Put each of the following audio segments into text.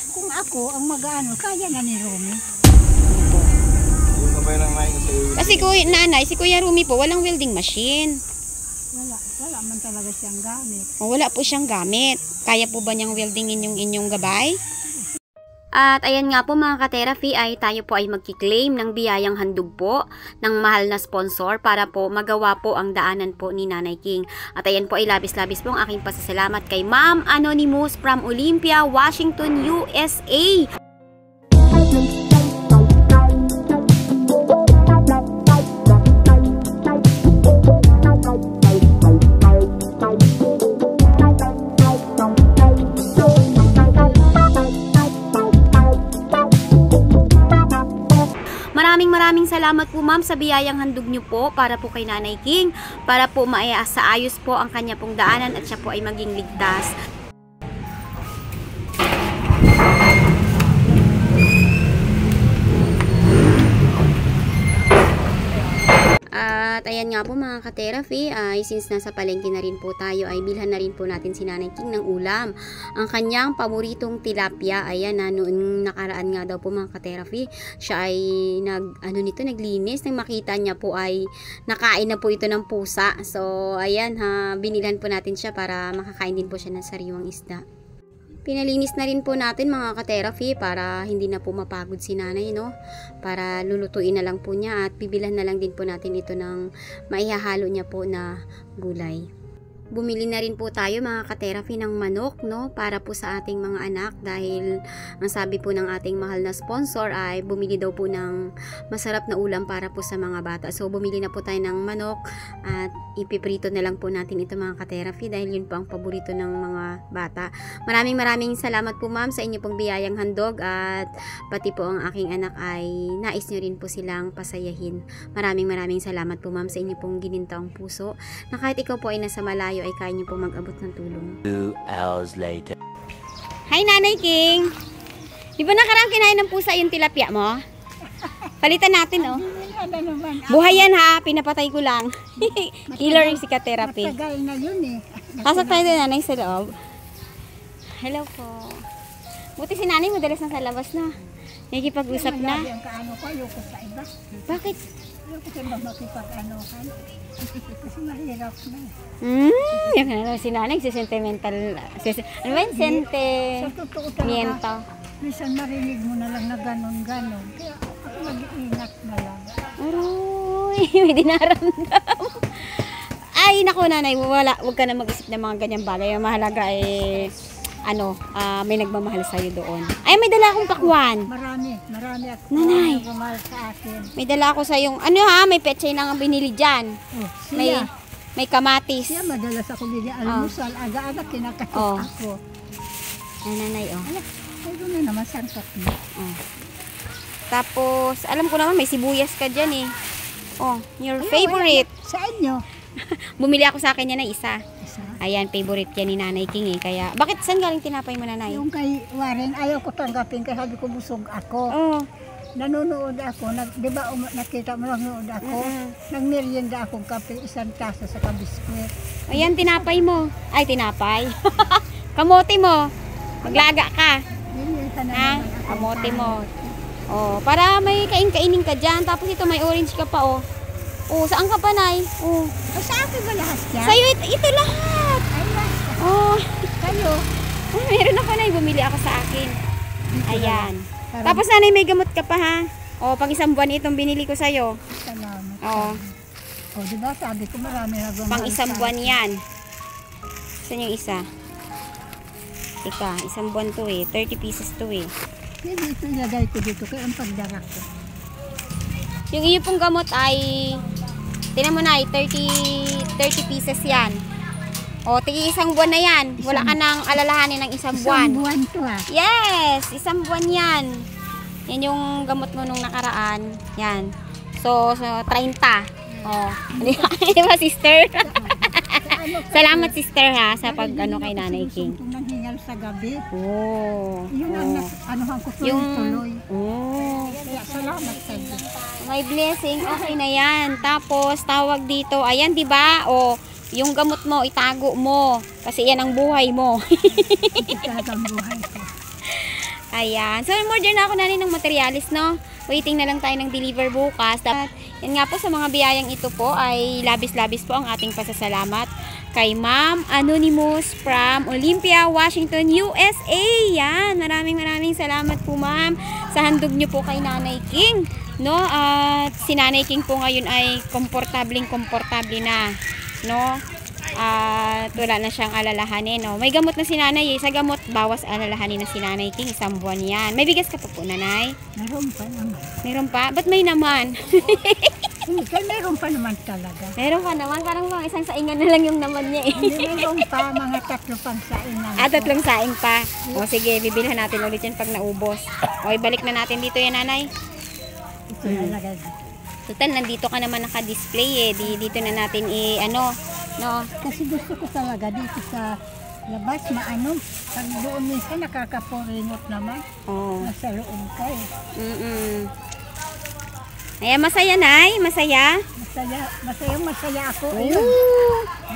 Kung ako ang mag-ano, kaya na ni Romy. Yung kabay lang nahin sa iyo. Kasi nanay, si Kuya Rumi po, walang welding machine. Wala man talaga siyang gamit. O, wala po siyang gamit. Kaya po ba niyang weldingin yung inyong gabay? At ayan nga po mga ka-therapy ay tayo po ay magki-claim ng biyayang handog po ng mahal na sponsor para po magawa po ang daanan po ni Nanay King. At ayan po ay labis-labis po ang aking pasasalamat kay Ma'am Anonymous from Olympia, Washington, USA. Maraming salamat po ma'am sa biyayang handog niyo po para po kay Nanay King, para po maayos po ang kanya pong daanan at siya po ay maging ligtas. At ayan nga po mga ka-therapy, since nasa palengke na rin po tayo, ay bilhan na rin po natin si Nanay King ng ulam. Ang kanyang paboritong tilapia, ayan na noong nakaraan nga daw po mga ka-therapy, siya ay naglinis, nang makita niya po ay nakain na po ito ng pusa. So ayan binilhan po natin siya para makakain din po siya ng sariwang isda. Pinalinis na rin po natin mga ka-therapy para hindi na po mapagod si nanay, no? Para lulutuin na lang po niya at bibilhan na lang din po natin ito ng maihahalo niya po na gulay. Bumili na rin po tayo mga ka-therapy ng manok, no? Para po sa ating mga anak dahil ang sabi po ng ating mahal na sponsor ay bumili daw po ng masarap na ulam para po sa mga bata. So bumili na po tayo ng manok at ipiprito na lang po natin ito mga ka-therapy dahil yun po ang paborito ng mga bata. Maraming salamat po ma'am sa inyo pong biyayang handog at pati po ang aking anak ay nais nyo rin po silang pasayahin. Maraming salamat po ma'am sa inyo pong ginintaong puso na kahit ikaw po ay nasa malayo ay kaya niyo po mag-abot ng tulong. 2 hours later. Hi Nanay King! Di ba nakarang kinain ng pusa yung tilapia mo? Palitan natin oh. Buhay yan ha, pinapatay ko lang. Killer yung psychotherapy. Matagal na yun eh. Pasok tayo din nanay sa loob. Hello po. Buti si nanay madalas na sa labas na. Nakikipag-usap na. Ang kaano ko, ayoko sa iba. Bakit? Ayoko sa iba makipag-anohan. Kasi mahirap na. Yung ano, si nanay, sentimental. Ano ba yun? Sa totoo talaga, Sentimiento. minsan marinig mo na lang na ganon-ganon. Kaya ako mag-iingat na lang. Aroy, may dinaramdam. Ay, naku nanay, wag ka na mag-isip ng mga ganyang bagay. Ang mahalaga ay, may nagmamahal sa'yo doon. Ay, may dala akong pakwan. Marami at Nanay. nagmamahal sa akin. May dala ako sa yung, may pechay na nga binili dyan. Oh, May kamatis. siya madalas ako bigyan almusal. Aga-aga kinakatok Oh. ako. Ay, nanay, oh. Ay, doon na naman sangkot mo. Oh. Tapos, alam ko naman, may sibuyas ka dyan eh. Oh, your favorite. Sa inyo? Bumili ako sa akin yan na isa. Isa. Ayan, favorite yan ni Nanay King eh. Kaya, bakit saan galing tinapay mo nanay? Yung kay Warren, ayaw ko tanggapin kasi sabi ko busog ako. Oh. Nanonood ako, di ba nakita mo nanonood ako? Nagmerienda akong kape, isang tasa sa kabiskwit. Ayan, tinapay mo. Ay, tinapay. Kamote mo. Maglaga ka. Binilta na Ha? naman ako. Kamote mo. Oh, para may kain-kainin ka dyan. Tapos ito may orange ka pa oh. Oh, saan ka pa, Nay? Oh. Ay, sa akin ba lahat yan? Sa'yo ito lahat. Ay, basta. Oh. Kayo. Oh, meron ako na. Bumili ako sa akin. Dito Ayan. lang. Tapos nanay, may gamot ka pa ha. O, pang isang buwan itong binili ko sa'yo. Salamat. O, O, di ba sabi ko marami nagmamahal pang isang sa buwan akin. yan. Saan yung isa? Isang buwan to eh. 30 pieces to eh. Hindi ito ilagay ko dito kaya ang pagdarak ko. Yung iyo pong gamot ay, tinan mo na 30 pieces yan. O, tigi isang buwan na yan. Wala ka nang alalahanin ng isang buwan. Isang buwan to ha. Yes, isang buwan yan. Yan yung gamot mo nung nakaraan. Yan. So 30. Oh, di ba sister? Salamat sister ha sa pag kay Nanay King. Kung nanghingal sa gabi. Oh. Yun ang anuhan ko tuloy-tuloy. Oh. Kaya salamat sa iyo. May blessing. Okay na yan. Tapos tawag dito. Ayan, di ba? Oh, yung gamot mo itago mo kasi yan ang buhay mo. Ito talagang buhay ko. Ayan. So, order na ako na ng materialis, no? Waiting na lang tayo ng deliver bukas. At yan nga po, sa mga biyayang ito po ay labis-labis po ang ating pasasalamat kay Ma'am Anonymous from Olympia, Washington, USA. Yan. Maraming salamat po, Ma'am, sa handog nyo po kay Nanay King, no? At si Nanay King po ngayon ay komportable na, no? At wala na siyang alalahanin, no? May gamot na si Nanay, eh. Sa gamot, bawas alalahanin na si Nanay King. 1 buwan yan. May bigas ka pa po, Nanay? Meron pa naman. Meron pa? Ba't may naman? Hindi, meron pa naman talaga. Meron ka naman? Parang mga isang saingan na lang yung naman niya, eh. Hindi, meron pa, mga 3 pang saingan. 3 saing pa. O sige, bibilhan natin ulit yan pag naubos. O, ibalik na natin dito yan, Nanay. Ito nalagay. Total, nandito ka naman naka-display, eh. Dito na natin no? Kasi gusto ko talaga dito sa labas, maano. Pag doon minsan nakakapuringot naman. Oh. Nasa loob ka eh. Ayan, masaya, Nay? Masaya? Masaya ako. Ayun.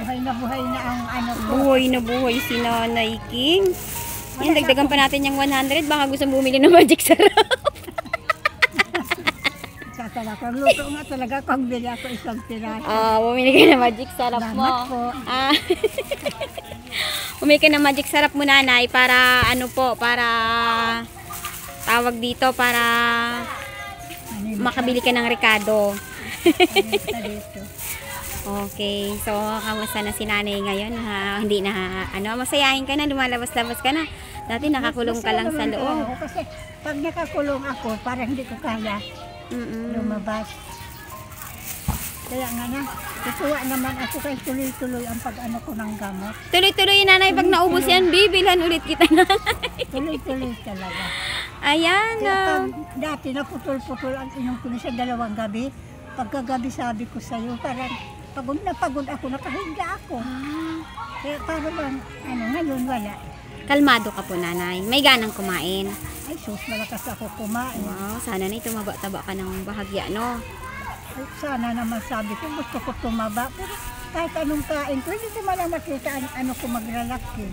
Buhay na ang ano ko. Buhay na buhay si Nanay King. Yan, dagdagan pa natin yung 100. Baka gusto bumili ng magic sarap. Sasarap. Ang luto nga talaga kung bili ako 1 piraso. Bumili ka ng magic sarap mo. Salamat po. Bumili ka ng magic sarap mo, Nanay, para para tawag dito, para makabili ka ng Ricardo. Dito. Okay, so kamusta na si Nanay ngayon? Hindi na, masayahin ka na, lumalabas-labas ka na. Dati nakakulong ka lang sa loob. Kasi pag nakakulong ako, parang hindi ko kaya lumabas. Kaya nga na, tutuwa naman ako kay tuloy-tuloy ang pag-ano ko ng gamot. Tuloy-tuloy, Nanay, pag naubos yan, bibilhan ulit kita, Nanay. Tuloy-tuloy talaga. Ayan. Kaya pag dati naputol-putol ang inom ko sa 2 gabi, pagkagabi sabi ko sa'yo, parang pagod na pagod ako, nakahiga ako. Kaya para bang, ngayon wala. Kalmado ka po, Nanay. May ganang kumain. Ay sus, malakas ako kumain. Wow, sana na tumaba-taba ka ng bahagya, no? Ay, sana naman sabi ko, gusto ko tumaba. Pero kahit anong kain ko, hindi ko man lang makita ano ko maglalaki.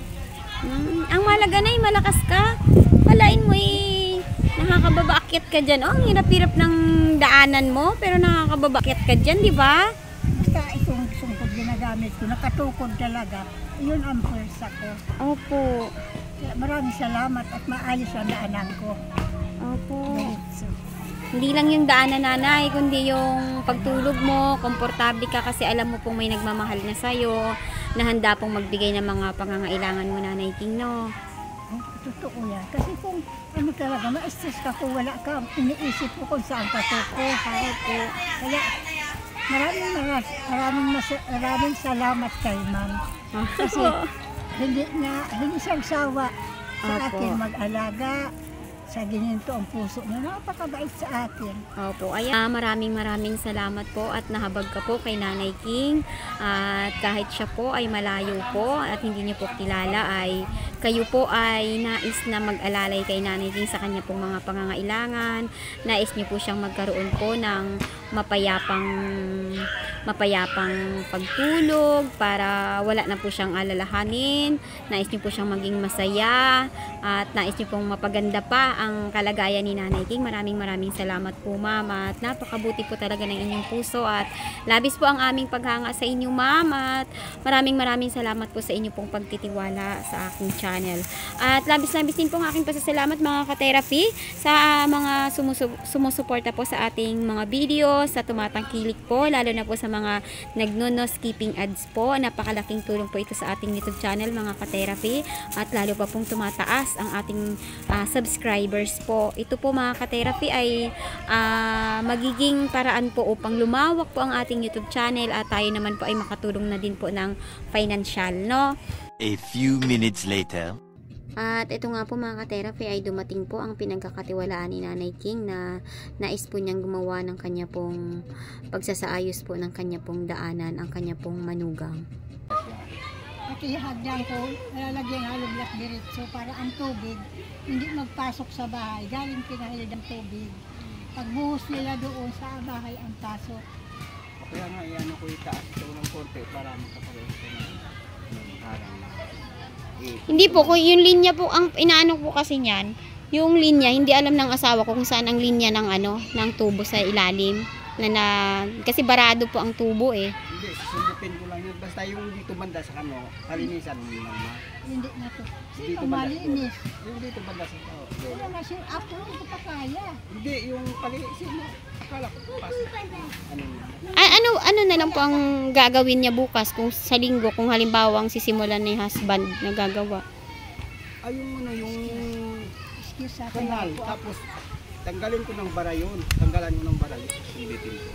Ang malaga na, malakas ka. Palain mo, nakakababaakyat ka dyan. Ang hirap-hirap ng daanan mo, pero nakakababaakyat ka dyan, di ba? Basta itong sungkod ginagamit ko, nakatukod talaga. Yun ang pwersa ko. Opo. Kaya maraming salamat at maayos ang daanan ko. Opo. Diretso. Hindi lang yung daanan, Nanay, kundi yung pagtulog mo, komportable ka kasi alam mo pong may nagmamahal na sa'yo, na handa pong magbigay ng mga pangangailangan mo, Nanay King, no? Oh, totoo yan. Kasi kung ano talaga, ma-stress ka kung wala ka, iniisip ko kung saan ka kukuha. Kaya maraming salamat kay Ma'am. Kasi hindi siyang sawa sa akin mag-alaga. Sa gininto ang puso niya, napakabait sa akin. Opo, ayan. Maraming salamat po at nahabag ka po kay Nanay King. At kahit siya po ay malayo po at hindi niyo po kilala, ay kayo po ay nais na mag-alalay kay Nanay King sa kanya pong mga pangangailangan. Nais niyo po siyang magkaroon po ng mapayapang pagtulog para wala na po siyang alalahanin. Nais niyo po siyang maging masaya at nais niyo pong mapaganda pa ang kalagayan ni Nanay King. Maraming salamat po, Ma'am, at napakabuti po talaga ng inyong puso at labis po ang aming paghanga sa inyo, Ma'am, at maraming salamat po sa inyo pong pagtitiwala sa aking channel. At labis din po ang aking pasasalamat, mga ka-therapy, sa mga sumusuporta po sa ating mga video, sa tumatangkilik po, lalo na po sa mga nagno skipping ads po. Napakalaking tulong po ito sa ating YouTube channel, mga ka-therapy, at lalo pa pong tumataas ang ating subscribers po. Ito po, mga ka-therapy, ay magiging paraan po upang lumawak po ang ating YouTube channel at tayo naman po ay makatulong na din po ng financial, no? A few minutes later. At ito nga po, mga ka-therapy, ay dumating po ang pinagkakatiwalaan ni Nanay King na nais po niyang gumawa ng kanya pong pagsasaayos po ng kanya pong daanan, ang kanya pong manugang. At ihagdan ko, lalagyan halong black diretso para ang tubig hindi magpasok sa bahay. Galing pinahilid ang tubig. Pagbuhos nila doon sa bahay ang pasok. Kaya nga, iyan ko itaas ito ng konti para makapagawin ko ng harang. Hindi po, kung yung linya po, ang inaano po kasi niyan, yung linya, hindi alam ng asawa ko kung saan ang linya ng ng tubo sa ilalim. Kasi barado po ang tubo eh. Hindi, susundutin ko lang yun. Basta yung dito banda sa kalinisan mo lang ma. Hindi na to. Dito Sino banda. malinis? Yung dito banda sa Wala na siya. Ako, hindi ko pa kaya. Hindi, yung palinisin mo. Akala ko pas. Ano yun? Ano na lang po ang gagawin niya bukas kung sa linggo, kung halimbawa ang sisimulan ni husband na gagawa. Ay, yung Excuse sa kanal. akin. Tapos, tanggalin ko ng bara yun. Tanggalan ko ng bara yun. Sulitin ko.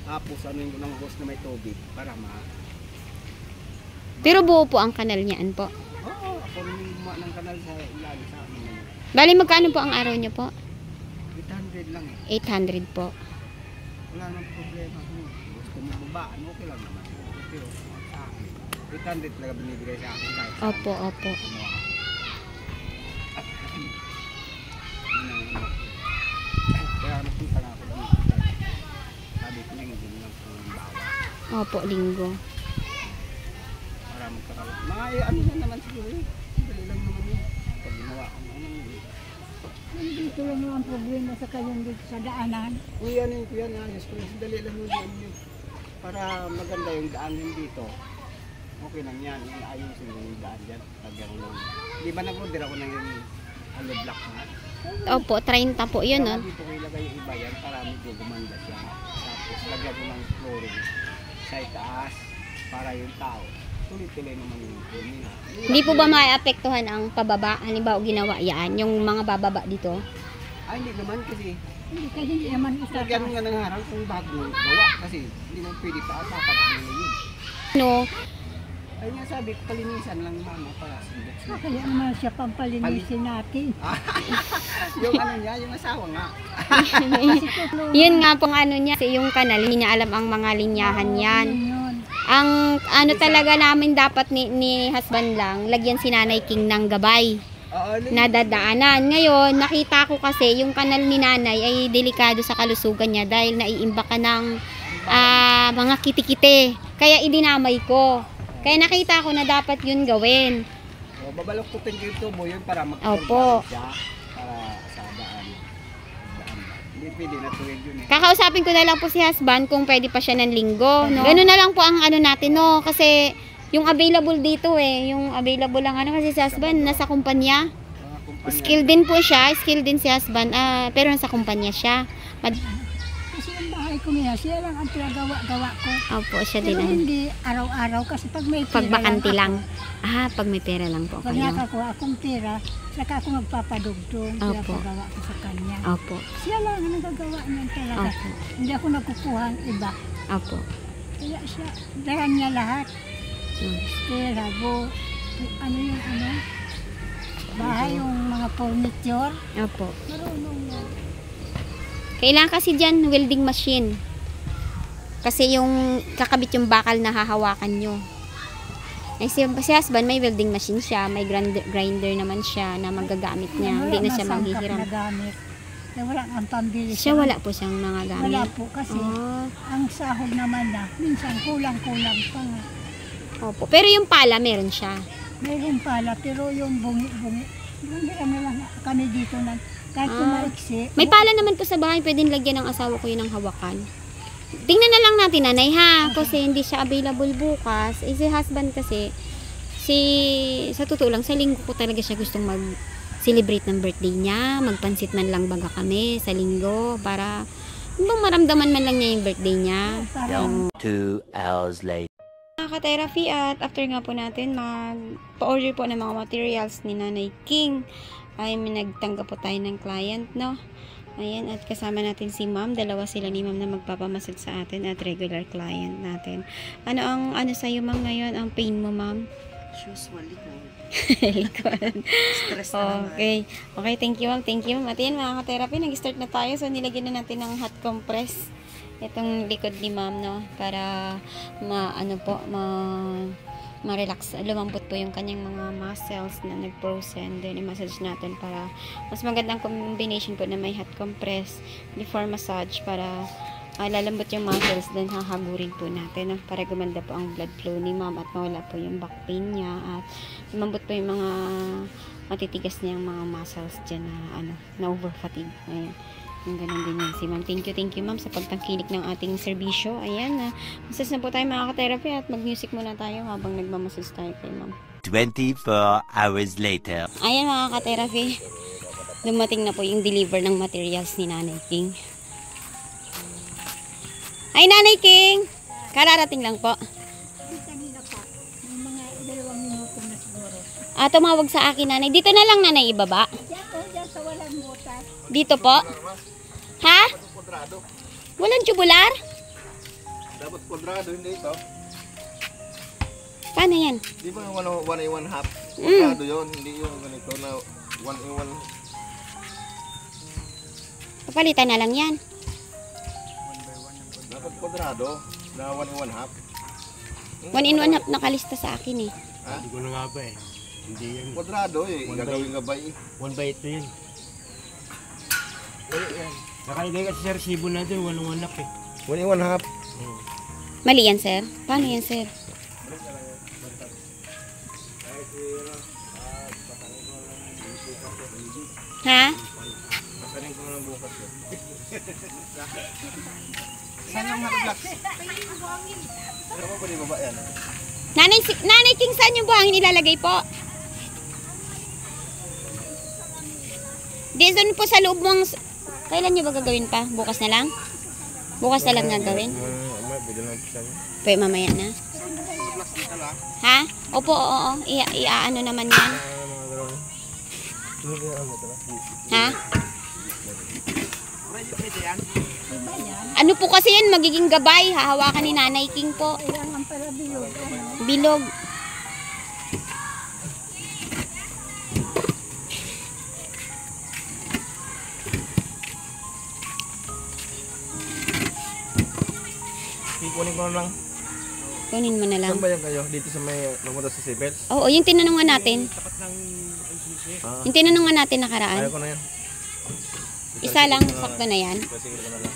Tapos, ano yung ng hose na may tubig para Pero buo po ang kanal niyan po. Oo, ako rin yung gumawa ng kanal sa ilalim sa amin. Bali, magkano po ang araw niyo po? 800 lang eh. 800 po. Wala nang problema. Gusto mo babaan, okay lang naman. Pero sa akin, 800 talaga binibigay sa akin. Kahit saan. Opo, opo. Gumawa ako. Kaya nakita nga ako dito. Sabi ko lang, hindi lang po yung bawa. Opo, linggo. Para magkakaroon. Ano yan naman siguro eh. Dali lang naman yun. Pag ginawa ko yun. Dito lang yung problema sa kayong dito sa daanan. Uy, ano yun ko yan. Ayos ko lang. Dali lang yun. Para maganda yung daan yun dito. Okay lang yan. Ayusin yung daan dyan. Lagyan ko lang. Di ba nag-order ako ng yung hollow block na? Opo, 30 po yun, no? Dito ko ilagay yung iba yan para medyo gumanda siya. Tapos lagyan ko ng flooring sa itaas para yung tao. Tuloy-tuloy naman yung nila. Hindi po ba maapektuhan ang pababa? Halimbawa, ginawa yan, yung mga bababa dito? Ay, hindi naman kasi Hindi kasi hindi naman isa. lagyan mo nga ng harang kung bago gawa kasi hindi mo pwede pa tapag mo yun. Ano? Ay nga sabi, palinisan lang mama para sundot. Kaya naman siya pampalinisin natin. Yung ano niya, yung asawa nga. Yun nga pong ano niya, kasi yung kanal, hindi niya alam ang mga linyahan yan. Yun. Ang ano talaga namin dapat ni husband lang, lagyan si Nanay King ng gabay Oo, na dadaanan. Ngayon, nakita ko kasi yung kanal ni Nanay ay delikado sa kalusugan niya dahil naiimbak ka ng mga kitikite. Kaya idinamay ko. Kaya nakita ko na dapat yun gawin. babaloktutin ko yung tubo yun para Opo. magkaroon siya para sa daan. Hindi pwede na tuwid yun eh. Kakausapin ko na lang po si husband kung pwede pa siya ng linggo, no? Ganun na lang po ang ano natin, no? Kasi yung available dito yung available lang kasi si husband nasa kumpanya. Mga kumpanya. Skill din po siya, skill din si husband, pero nasa kumpanya siya. Kasi yung bahay ko niya, siya lang ang pinagawa-gawa ko. Opo, siya din Pero ang hindi araw-araw kasi pag may pera pagbakante lang. ako, Pag may pera lang po pag kayo. nakakuha akong pera, saka ako magpapadugtong, Opo. pinapagawa ko sa kanya. Opo, Siya lang ang nagagawa niyan talaga. opo, Hindi ako nagkukuha ng iba. opo. Kaya siya, dahan niya lahat. Hmm. Pera, ano yung bahay, yung mga furniture. Opo. Marunong yan. Kailangan kasi dyan welding machine. Kasi yung kakabit yung bakal na hahawakan nyo. Si husband may welding machine siya, may grinder naman siya na magagamit niya. Wala Hindi na siya masangkap manghihiram. na gamit. Kaya wala ang pambili. Siya wala po siyang mga gamit. Wala po kasi ang sahod naman na minsan kulang-kulang pa nga. Opo. Pero yung pala meron siya. Mayroon pala pero yung bungi-bungi. Ano lang kami dito na kahit kumaiksi. May pala naman po sa bahay, pwedeng lagyan ng asawa ko yun ng hawakan. Tingnan na lang natin, nanay, ha? Kasi hindi siya available bukas. Si husband kasi, sa totoo lang, sa linggo ko talaga siya gustong mag-celebrate ng birthday niya. Magpansit man lang baga kami sa linggo para bang maramdaman man lang niya yung birthday niya. Parang 2 hours later. Mga ka-therapy, at after nga po natin magpa-order po ng mga materials ni Nanay King, ay nagtanggap po tayo ng client, no? Ayan, at kasama natin si ma'am. Dalawa sila ni ma'am na magpapamasad sa atin at regular client natin. Ano sa'yo ma'am ngayon? Ang pain mo ma'am? Usually ko. Likod. Stress na Okay. Okay, thank you ma'am. Thank you ma'am. At yan mga ka-therapy, nag-start na tayo. So, nilagyan na natin ng hot compress. Itong likod ni ma'am, no? Para ma-relax, lumambot po yung kanyang mga muscles na nag-frozen. Then, i-massage natin para mas magandang combination po na may hot compress before massage para lalambot yung muscles. Then, hahagurin po natin para gumanda po ang blood flow ni ma'am at mawala po yung back pain niya at lumambot po yung mga matitigas na yung mga muscles dyan na, na over-fatigue. Ayan. Yung ganun din yan si ma'am. Thank you ma'am sa pagtangkilik ng ating serbisyo. Ayan, masas na po tayo mga ka-therapy at mag-music muna tayo habang nagmamasas tayo kay ma'am. 24 hours later. Ayan mga ka-therapy, dumating na po yung deliver ng materials ni Nanay King. Ay Nanay King! Kararating lang po. Kanina pa, may mga 2 minuto na siguro. Tumawag sa akin Nanay. Dito na lang Nanay ibaba. Diyan sa walang butas. Dito po. Ha? Walang tubular? Dapat kwadrado, hindi ito. Paano yan? Di ba 1 and 1 half? Mm. Kwadrado yun, hindi yung ganito na 1 and 1. Papalitan na lang yan. Dapat kwadrado na 1 and 1 half. 1 in 1 half nakalista sa akin eh. Ha? Hindi ko na nga ba eh. Hindi yan. Kwadrado eh, gagawin gabay eh. 1 by 8 yun. Nakalagay kasi sa resibo na doon, 1 1 eh. 1 and 1 half. Mali yan sir? Paano yan sir? Ha? Kasarin ko na bukas yun. Saan yung hard-blocks? Ano ba di baba yan? Nanay King, saan yung buhangin ilalagay po? Di doon po sa loob mong... Kailan nyo ba gagawin pa? Bukas na lang? Bukas na lang gagawin? Pwede lang isa niya. Pwede mamaya na. Ha? Opo, oo. Iaano naman yan. Ha? Ano po kasi yan? Magiging gabay. Hahawakan ni Nanay King po. Kailangan pala bilog. Bilog. Kunin ko na lang. Kunin mo na lang. Saan ba yan kayo? Dito sa may mamunta sa Sibels? Oo, yung tinanungan natin. Yung tinanungan natin Ayaw nakaraan. ko na yan. Isa lang, sakto na yan. Kasi ko na lang.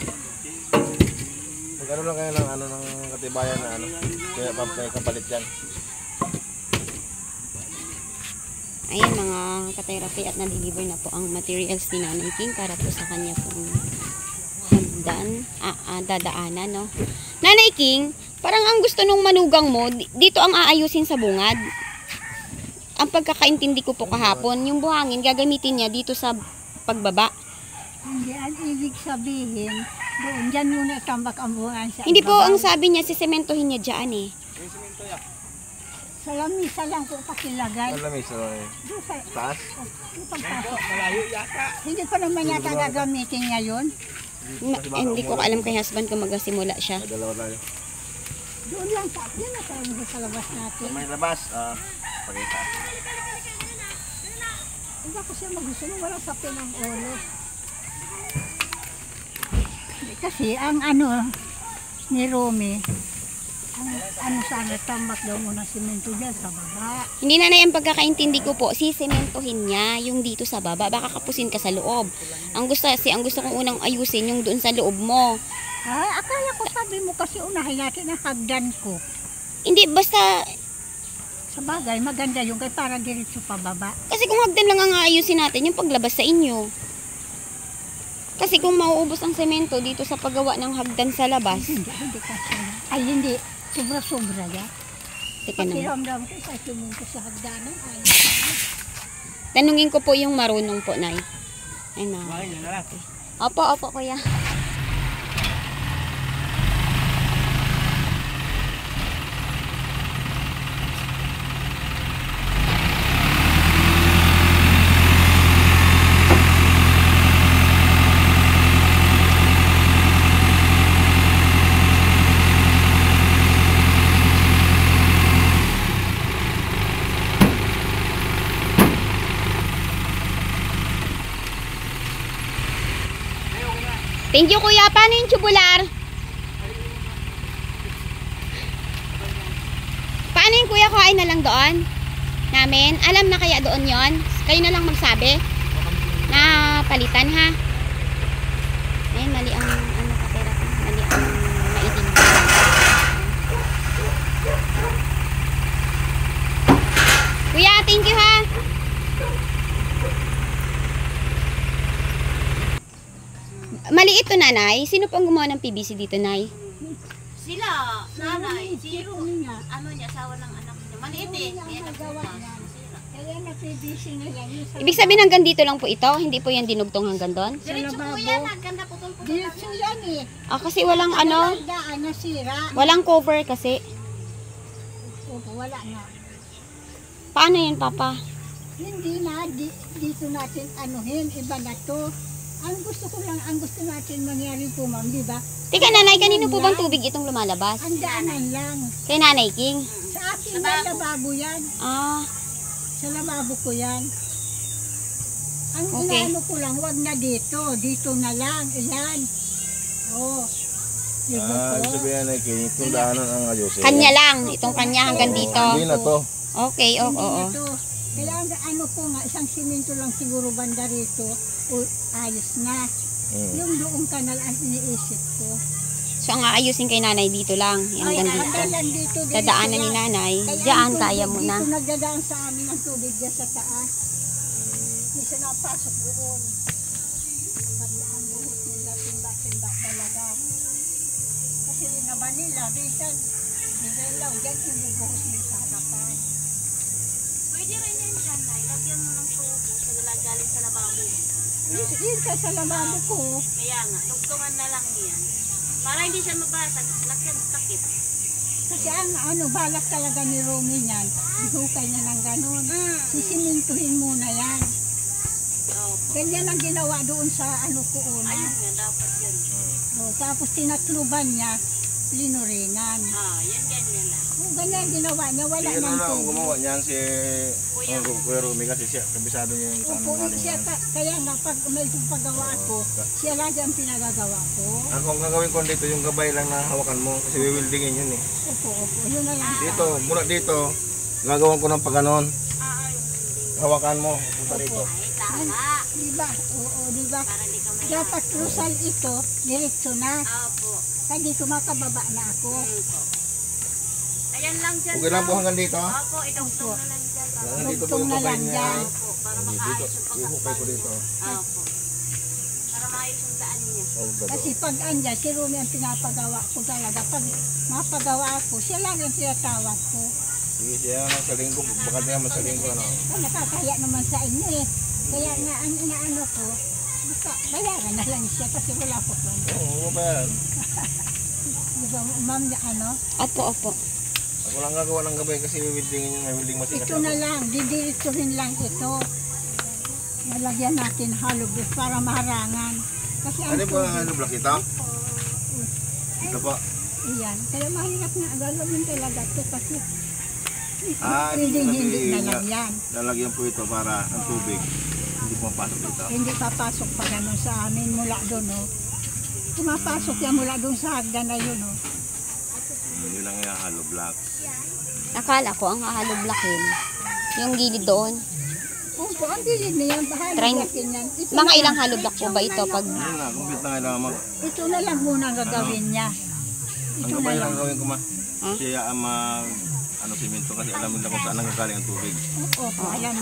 Magkano lang kayo ng ano ng katibayan na ano. Kaya may kapalit yan. Ayan mga ka-therapy at na-deliver na po ang materials ni Nanay King para po sa kanya pong dadaanan, no? Nanay King, parang ang gusto nung manugang mo, dito ang aayusin sa bungad. Ang pagkakaintindi ko po kahapon, yung buhangin gagamitin niya dito sa pagbaba. Hindi, ang ibig sabihin, doon, dyan muna tambak ang buwan sa Hindi po, ibabaw. ang sabi niya, sisementohin niya dyan eh. Sa lamisa lang po pakilagay. Alam mo, sa Doon sa taas. pagpasok. Hindi ko naman yata gagamitin ngayon. Hindi ko alam kay husband kung magsimula siya. May dalawa tayo. Doon lang sa atin na tayo sa labas natin. May labas. Pakita. Iba ko siya magusto nung wala sa pinang ulo. Kasi ang ni Romy, ang sana tambak daw muna simento dyan sa baba. Hindi na ang pagkakaintindi ko po, sisementohin niya yung dito sa baba. Baka kapusin ka sa loob. Ang gusto kong unang ayusin yung doon sa loob mo. Akala ko sabi mo kasi unahin natin ang hagdan ko. Hindi, basta, Sa bagay, maganda yung kay para diretso pa baba. kasi kung hagdan lang ang ayusin natin, yung paglabas sa inyo. Kasi kung mauubos ang semento dito sa paggawa ng hagdan sa labas, Hindi kasi. Ay, hindi. Sobra-sobra ya. teka naman. Pakiramdam ko sa simento sa hagdanan. Ay, Tanungin ko po yung marunong po, Nay. Ay na. Bakit na lang? Opo, kuya. Thank you, kuya. Paano yung tubular? Paano yung kuya, kuhain na lang doon? Namin? Alam na kaya doon yon? Kayo na lang magsabi? Na palitan, ha? Ayun, mali ang kapera ko. Mali ang naitindi. Kuya, thank you, ha? Maliit to, nanay. Sino pong gumawa ng PVC dito, nay? Sila, nanay, si Rumi nga. ano niya, asawa ng anak niya. Maliit eh. Rumi Kaya ang nagawa niyan. Kaya na-PVC nila yun sa Ibig sabihin hanggang dito lang po ito? Hindi po yan dinugtong hanggang doon? Diretso po lababo. yan, nagkanda putol-putol. Diretso yan eh. Kasi walang ano, Daan nasira. walang cover kasi. Opo, wala na. Paano yun, Papa? Hindi na, dito natin anuhin, iba na to. Ang gusto natin mangyari po, ma'am, di ba? Teka, nanay, kanino po bang tubig itong lumalabas? Ang daanan lang. Kay Nanay King? Sa akin na lababo yan. Ah, Sa lababo ko yan. Ang Okay. inaano ko lang, wag na dito na lang, iyan. Oh. Diba po? Sabihan na kayo, itong daanan ang ayusin. kanya lang. Itong kanya hanggang dito. Hindi na to. Okay, oo. Hindi na to. Kailangan ano po nga, isang simento lang siguro banda rito, o ayos na. Yung doong kanal ang iniisip ko. So, ang aayusin kay nanay dito lang. Hanggang dito. Hanggang lang dito. Dadaanan ni nanay. Diyan, kaya mo na. Dito nagdadaan sa amin ang tubig dyan sa taas. Hindi siya napasok doon. Pati ang buhos nila, timba-timba talaga. Kasi naba nila, bisan, nilaw, dyan yung buhos nila sa harapan. Pwede rin yan dyan, nay. Lagyan mo ng tubo sa galing sa lababo. Yun ka sa lababo ko. Kaya nga, tugtungan na lang yan. Para hindi siya mabasag, lakyan takip. Kasi ang ano, balak talaga ni Romy niyan, ihukay niya ng ganun. Sisimintuhin muna yan. Ganyan ang ginawa doon sa ano ko una. Ayun nga, dapat yun. Tapos tinatluban niya, linuringan. Yan ganyan lang. Ganyan ginawa niya, wala Sige na nang lang ang tubo. gumawa niyan si Kuya Rumi kasi siya, kabisado niya yung saan Opo, galing siya, yan. kaya nga pag may paggawa ko, siya lagi ang pinagagawa ko. Ang gagawin ko dito, yung gabay lang na hawakan mo kasi wiwildingin yun eh. Opo, yun na lang. Dito, mula dito, gagawin ko ng paganon. Hawakan mo, punta dito. Ay, tama. Diba? Oo, diba? Para hindi ka may... Dapat krusal ito, diretso na. Opo. Kaya dito makababa na ako. Ayan lang dyan. Okay lang po hanggang dito. Opo, itugtong na lang dyan. Hanggang dito po Tugtong yung na gabay lang niya. dyan. Opo, para Dito, makaayos yung ihukay ko dito. Opo. Para maayos yung daan niya. Kasi pag andyan, si Rumi ang pinapagawa ko talaga. Pag mapagawa ko, siya lang ang tinatawag ko. Sige, siya naman sa linggo, baka naman sa linggo, ano. Nakakaya naman sa inyo eh. Kaya nga, ang inaano ko, basta bayaran na lang siya kasi wala ko to. Oo, ba yan? Di ba, ma'am, ano? Opo. Ako lang gagawa ng gabay kasi wiwildingin yun, may wilding masikas. Ito na lang, didiretsuhin lang ito. Nalagyan natin hollow block para maharangan. Kasi ang Ano ba ang block ito? Ito po. Iyan. Kaya mahirap na gagawin talaga ito kasi Ibig hindi na sabihin, lang yan. lalagyan po ito para ang tubig hindi pumapasok dito. Hindi papasok pa ganun sa amin mula doon, no? Pumapasok yan mula doon sa hagdan na yun, no? Yun lang yung hollow block. Akala ko ang hahalo blockin. Yung gilid doon. Opo, ang gilid na yan. Bahalo Try- natin yan. Ito Mga na ilang lang. hollow block po ba ito pag... Yun na, complete na kailangan mag... Ito na lang muna ang gagawin niya. Ang Ito na gabay lang. lang gawin ko ma. Huh? Siya ang simento kasi alam nila kung saan nanggagaling ang tubig. Opo, alam.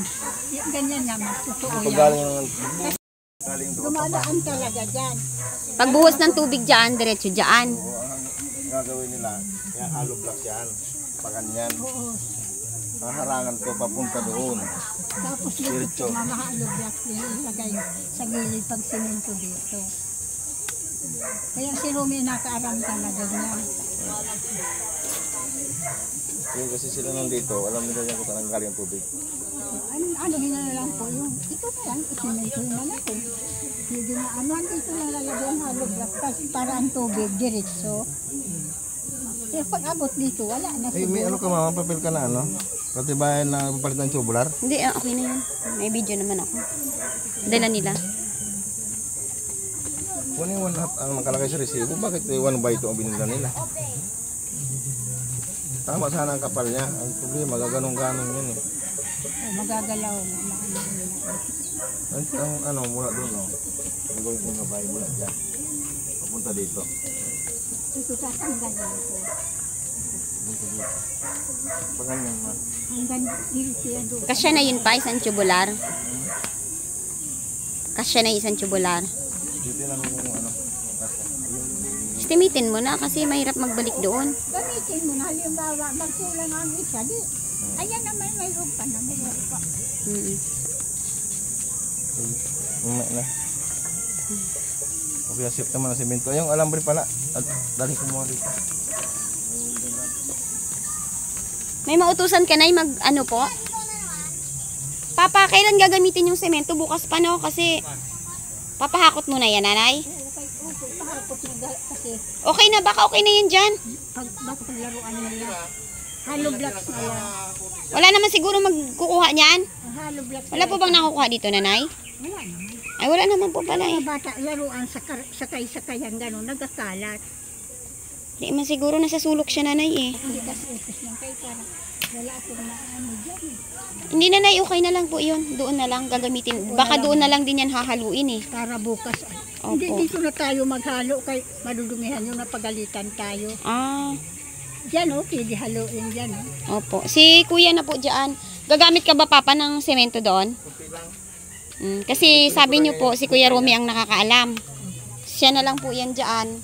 Ganyan naman. Totoo Ito yan. galing galing doon. Dumadaan talaga dyan. Pagbuhos ng tubig dyan, diretso dyan. Oo, ang gagawin nila, yung hollow block yan. Paganyan. Oo. Haharangan ko papunta doon. Tapos dito Diretso. mamahalo block ilagay sa gilid pag simento dito. Kaya si Rumi nakaaram talaga niyan. Kasi sila nandito, alam nila yan kung saan nanggagaling ang tubig. Ano na lang po yung ito na lang, isimento na lang po. Hindi na ano, dito na lalagyan hollow block para ang tubig diretso. Pero pag abot dito, wala na Eh, may siguro. ano ka mama, papel ka na ano? Patibayan na papalitan ng tubular? Hindi, okay na yun. May video naman ako. Dala nila. Kung yung lahat ang makalagay sa resibo, bakit 1 by 2 ang binila nila? Tama sana ang kapal niya. Ang problema, gaganong-ganong yun eh. Magagalaw na. Ang ano, mula doon, no? Gagawin ko gabay mula dyan. Papunta dito. Ito tatanggalin ko. Paganyan man. Hanggang diretso yan doon. Kasya na yun pa, isang tubular. Kasya na isang tubular. Titinan mo kung ano. Estimitin mo na kasi mahirap magbalik doon. Gamitin mo na, halimbawa, magkulang ang isa, di. Ayan naman, mayroon pa na, mayroon pa. Na. Okay, asip naman ang semento. Yung alambre pala. At dali ko mo dito. May mautusan ka na mag ano po? Papa, kailan gagamitin yung semento? Bukas pa no? Kasi papahakot mo na yan, nanay. Okay, pahapot na kasi Okay na, baka okay na yan dyan. baka paglaruan nila. Hollow blocks na lang. Wala naman siguro magkukuha niyan. Ang hollow blocks Wala po bang nakukuha dito, nanay? Wala naman. Ay, wala naman po pala eh. Mga bata, laruan sakay-sakayan gano'n, nagkakalat. Di man siguro nasa sulok siya, nanay eh. Hindi kasi upis lang kayo para wala akong maano dyan. Hindi, nanay, okay na lang po yun. Doon na lang gagamitin. Baka doon na lang din yan hahaluin eh. Para bukas. Opo. Hindi dito na tayo maghalo kay madudumihan yung napagalitan tayo. Ah, Diyan okay, di haluin dyan. opo. Si kuya na po dyan. Gagamit ka ba, papa, ng semento doon? Kasi sabi niyo po, si Kuya Romy ang nakakaalam. Siya na lang po yan dyan.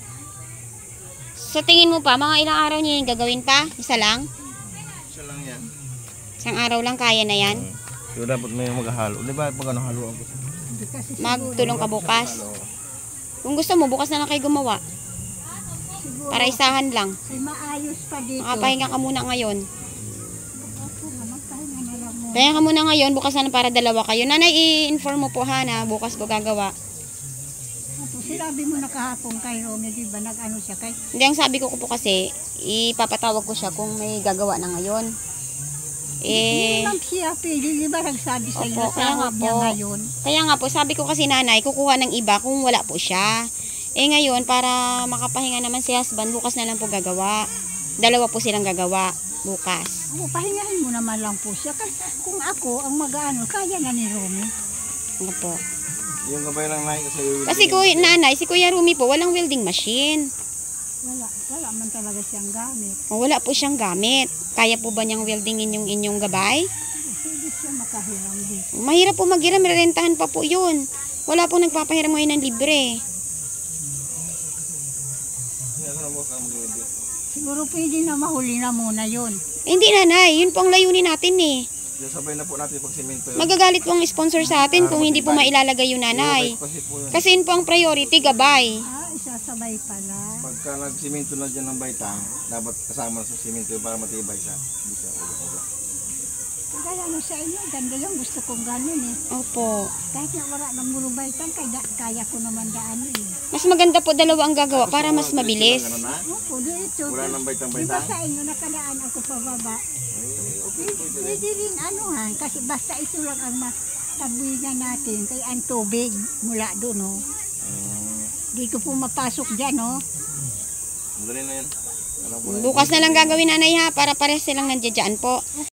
Sa tingin mo pa, mga ilang araw niya yung gagawin pa? Isa lang? Isa lang yan. Isang araw lang kaya na yan? So dapat may maghalo. Di ba pag ano halo ako? Hindi kasi Magtulong ka bukas. Kung gusto mo, bukas na lang kayo gumawa. siguro, Para isahan lang. ay maayos pa dito. Makapahinga ka muna ngayon. Ako nga, magpahinga na lang muna. Kaya ka muna ngayon, bukas na lang para dalawa kayo. Nanay, i-inform mo po ha na bukas ko gagawa. Opo, sinabi mo na kahapon kay Romy, di ba nag-ano siya kay Hindi, ang sabi ko po kasi, ipapatawag ko siya kung may gagawa na ngayon. Hindi naman siya pwede, di ba nagsabi sa iyo Opo, kaya nga tawag niya po. ngayon. Kaya nga po, sabi ko kasi nanay, kukuha ng iba kung wala po siya. Ngayon, para makapahinga naman si husband, bukas na lang po gagawa. Dalawa po silang gagawa bukas. Ako, pahingahin mo naman lang po siya. Kasi kung ako ang mag-ano, kaya na ni Romy. Ano po? Yung gabay lang nahin kasi Kasi nanay, si Kuya Rumi po, walang welding machine. Wala man talaga siyang gamit. Wala po siyang gamit. Kaya po ba niyang weldingin yung inyong gabay? Hindi siya makahiram dito. Mahirap po maghiram, rerentahan pa po yun. Wala po nagpapahiram ngayon ng libre. Siguro pwede na mahuli na muna yun. Hindi nanay, yun po ang layunin natin eh. sabay na po natin pag semento yun. Magagalit po ang sponsor sa atin kung hindi po mailalagay yung nanay. Kasi po yun. Kasi yun po ang priority, gabay. Isasabay pala. Pagka nagsimento na dyan ng baitang, dapat kasama na sa simento para matibay siya. Hindi siya ulo-ulo. Kaya ano sa inyo, ganda yung gusto kong ganun eh. Opo. Kahit na wala ng murubaitan, kaya ko naman daan eh. Mas maganda po dalawa ang gagawa para mas mabilis. Opo, dito. Wala nang Di ba baitang-baitang? sa inyo nakadaan ako pababa? Pwede rin anuhan, kasi basta ito lang ang matabuyan natin, kaya ang tubig mula doon, oh. Di ko po mapasok dyan, oh. Madali na yan. Alam ko na. Bukas na lang gagawin nanay ha, para pares silang nandiyan po.